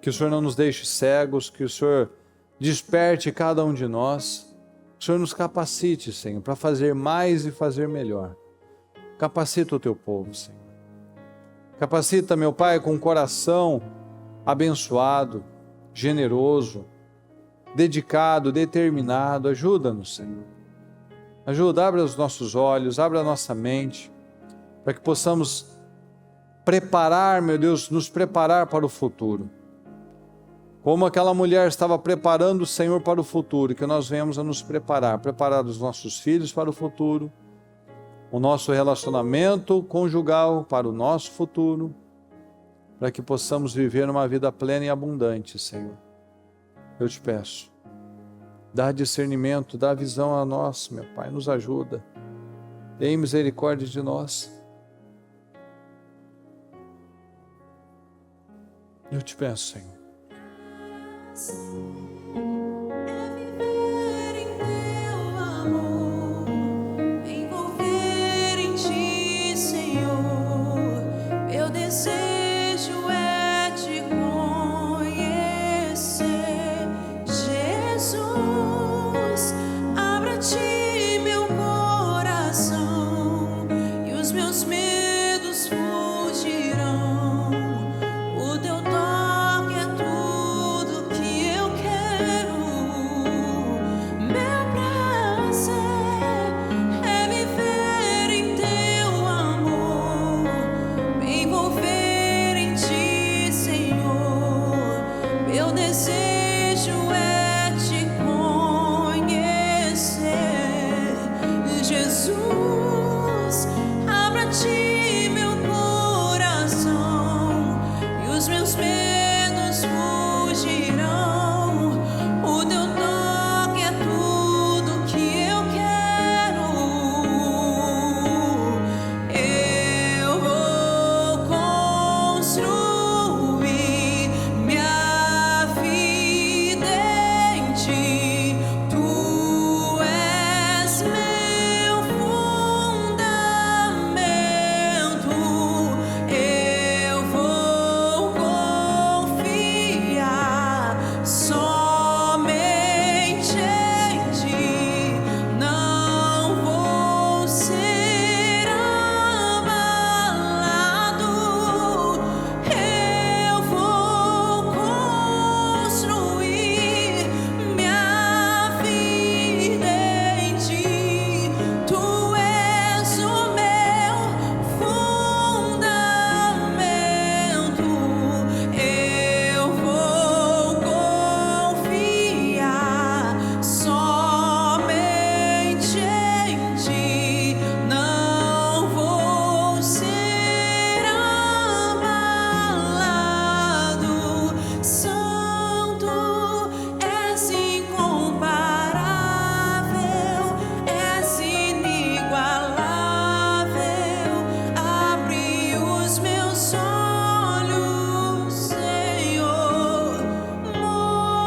S1: Que o Senhor não nos deixe cegos, que o Senhor desperte cada um de nós. Que o Senhor nos capacite, Senhor, para fazer mais e fazer melhor. Capacita o teu povo, Senhor. Capacita, meu Pai, com um coração abençoado, generoso, dedicado, determinado. Ajuda-nos, Senhor. Ajuda, abre os nossos olhos, abre a nossa mente, para que possamos preparar, meu Deus, nos preparar para o futuro. Como aquela mulher estava preparando o Senhor para o futuro, que nós venhamos a nos preparar os nossos filhos para o futuro, o nosso relacionamento conjugal para o nosso futuro, para que possamos viver uma vida plena e abundante, Senhor. Eu te peço, dá discernimento, dá visão a nós, meu Pai, nos ajuda. Tem misericórdia de nós. Eu te peço, Senhor.
S2: Envolver em ti, Senhor, meu desejo é te conhecer. Jesus, abra-te meu coração e os meus medos fugirão. O teu toque é tudo que eu quero.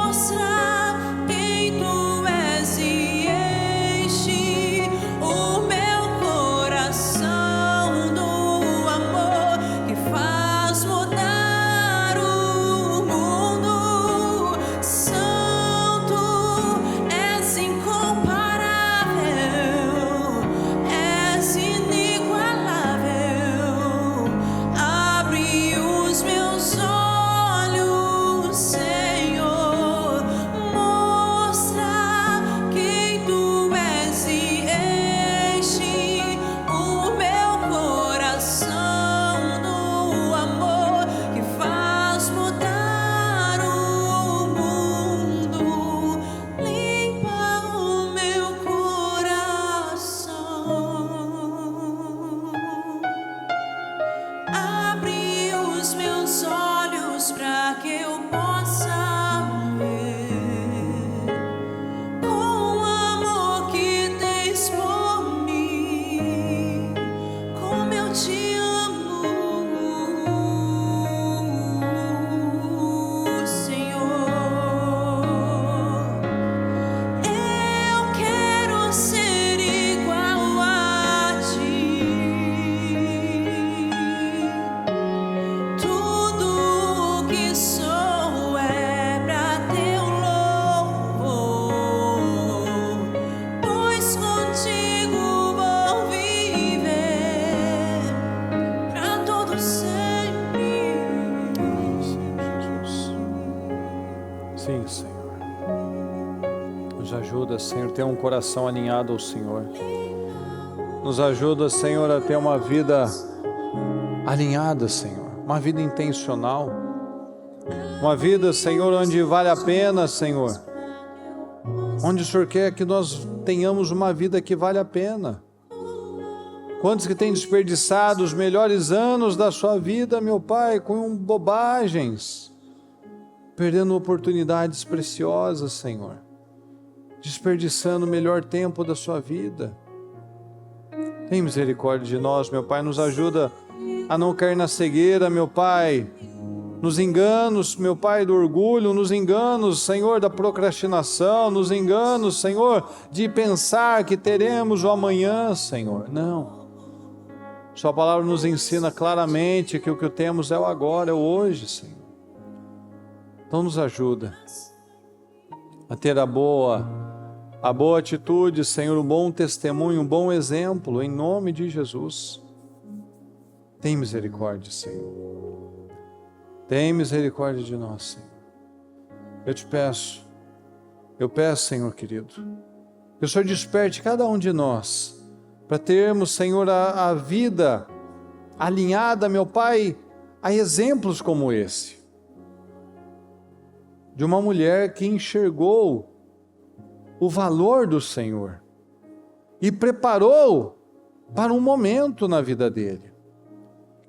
S2: mostra quem tu és e enche o meu coração do amor que faz mudar o mundo. Santo, és incomparável, és inigualável. Abre os meus olhos, Senhor, mostra quem tu és e enche o meu coração do amor que faz mudar o mundo. Limpa o meu coração. Abre os meus olhos para que eu possa ver com o amor que tens por mim, como eu te amo, Senhor. Eu quero ser igual a ti. Tudo que sou é pra teu louvor, pois contigo vou viver pra todo sempre.
S1: Jesus. Sim, Senhor. Nos ajuda, Senhor, a ter um coração alinhado ao Senhor. Nos ajuda, Senhor, a ter uma vida alinhada, Senhor. Uma vida intencional. Uma vida, Senhor, onde vale a pena, Senhor. Onde o Senhor quer que nós tenhamos uma vida que vale a pena. Quantos que têm desperdiçado os melhores anos da sua vida, meu Pai, com bobagens, perdendo oportunidades preciosas, Senhor, desperdiçando o melhor tempo da sua vida. Tem misericórdia de nós, meu Pai, nos ajuda a não cair na cegueira, meu Pai, nos enganos, meu Pai, do orgulho, nos enganos, Senhor, da procrastinação, nos enganos, Senhor, de pensar que teremos o amanhã, Senhor. Não. Sua palavra nos ensina claramente que o que temos é o agora, é o hoje, Senhor. Então nos ajuda a ter a boa atitude, Senhor, um bom testemunho, um bom exemplo, em nome de Jesus. Tem misericórdia, Senhor. Tem misericórdia de nós, Senhor. Eu peço, Senhor querido, que o Senhor desperte cada um de nós, para termos, Senhor, a vida alinhada, meu Pai, a exemplos como esse, de uma mulher que enxergou o valor do Senhor e preparou para um momento na vida dele.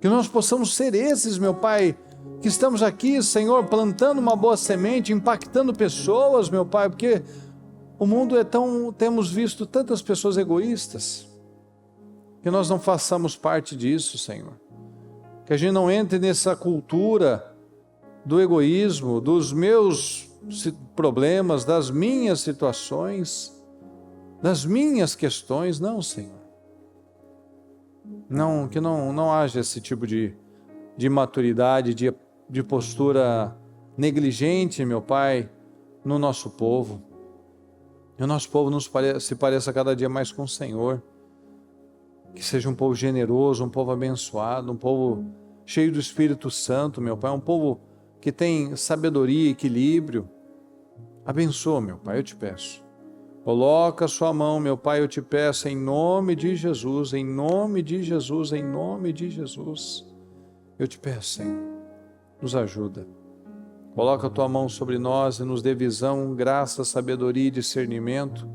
S1: Que nós possamos ser esses, meu Pai, que estamos aqui, Senhor, plantando uma boa semente, impactando pessoas, meu Pai, porque o mundo temos visto tantas pessoas egoístas, que nós não façamos parte disso, Senhor. Que a gente não entre nessa cultura do egoísmo, dos meus problemas, das minhas situações, das minhas questões, não, Senhor. Não, que não haja esse tipo de maturidade, de postura negligente, meu Pai, no nosso povo. E o nosso povo se pareça cada dia mais com o Senhor. Que seja um povo generoso, um povo abençoado, um povo cheio do Espírito Santo, meu Pai, um povo que tem sabedoria e equilíbrio. Abençoa, meu Pai, eu te peço. Coloca a sua mão, meu Pai, eu te peço, em nome de Jesus, em nome de Jesus, em nome de Jesus. Eu te peço, Senhor, nos ajuda. Coloca a tua mão sobre nós e nos dê visão, graça, sabedoria e discernimento.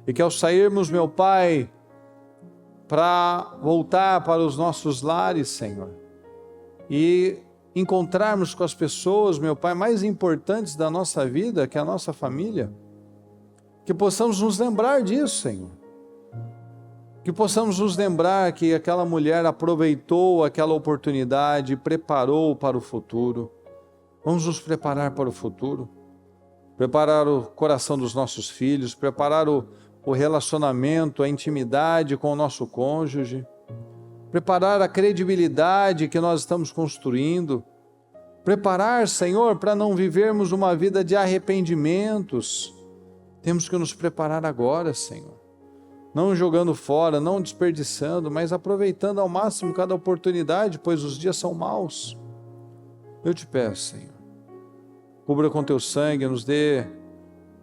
S1: E que ao sairmos, meu Pai, para voltar para os nossos lares, Senhor, e encontrarmos com as pessoas, meu Pai, mais importantes da nossa vida, que é a nossa família, que possamos nos lembrar disso, Senhor. Que possamos nos lembrar que aquela mulher aproveitou aquela oportunidade e preparou para o futuro. Vamos nos preparar para o futuro. preparar o coração dos nossos filhos, preparar o relacionamento, a intimidade com o nosso cônjuge, preparar a credibilidade que nós estamos construindo, preparar, Senhor, para não vivermos uma vida de arrependimentos. Temos que nos preparar agora, Senhor. Não jogando fora, não desperdiçando, mas aproveitando ao máximo cada oportunidade, pois os dias são maus. Eu te peço, Senhor, cubra com teu sangue, nos dê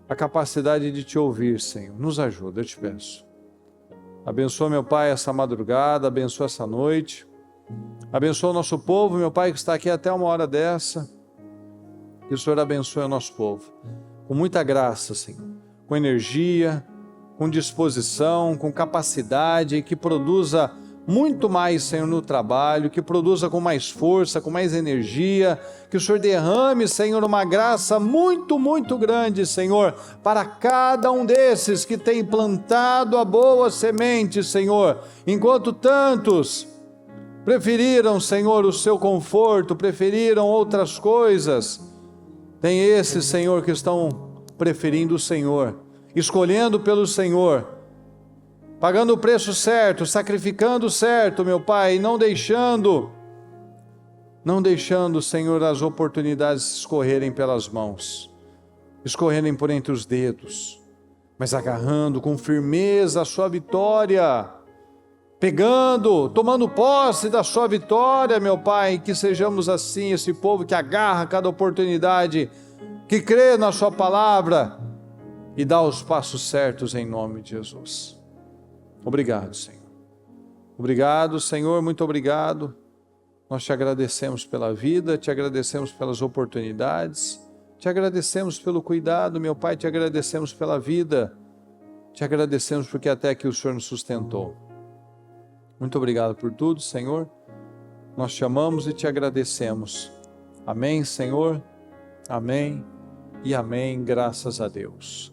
S1: a capacidade de te ouvir, Senhor. Nos ajuda, eu te peço. Abençoa, meu Pai, essa madrugada, abençoa essa noite. Abençoa o nosso povo, meu Pai, que está aqui até uma hora dessa. Que o Senhor abençoe o nosso povo. Com muita graça, Senhor. Com energia, com disposição, com capacidade, que produza muito mais, Senhor, no trabalho, que produza com mais força, com mais energia, que o Senhor derrame, Senhor, uma graça muito, muito grande, Senhor, para cada um desses que tem plantado a boa semente, Senhor, enquanto tantos preferiram, Senhor, o seu conforto, preferiram outras coisas. Tem esses, Senhor, que estão preferindo o Senhor, escolhendo pelo Senhor, pagando o preço certo, sacrificando certo, meu Pai, não deixando, Senhor, as oportunidades escorrerem pelas mãos, escorrerem por entre os dedos, mas agarrando com firmeza a sua vitória, pegando, tomando posse da sua vitória, meu Pai, que sejamos assim, esse povo que agarra cada oportunidade, que crê na sua palavra e dá os passos certos em nome de Jesus. Obrigado, Senhor. Obrigado, Senhor, muito obrigado. Nós te agradecemos pela vida, te agradecemos pelas oportunidades, te agradecemos pelo cuidado, meu Pai, te agradecemos pela vida, te agradecemos porque até aqui o Senhor nos sustentou. Muito obrigado por tudo, Senhor. Nós te amamos e te agradecemos. Amém, Senhor. Amém e amém. Graças a Deus.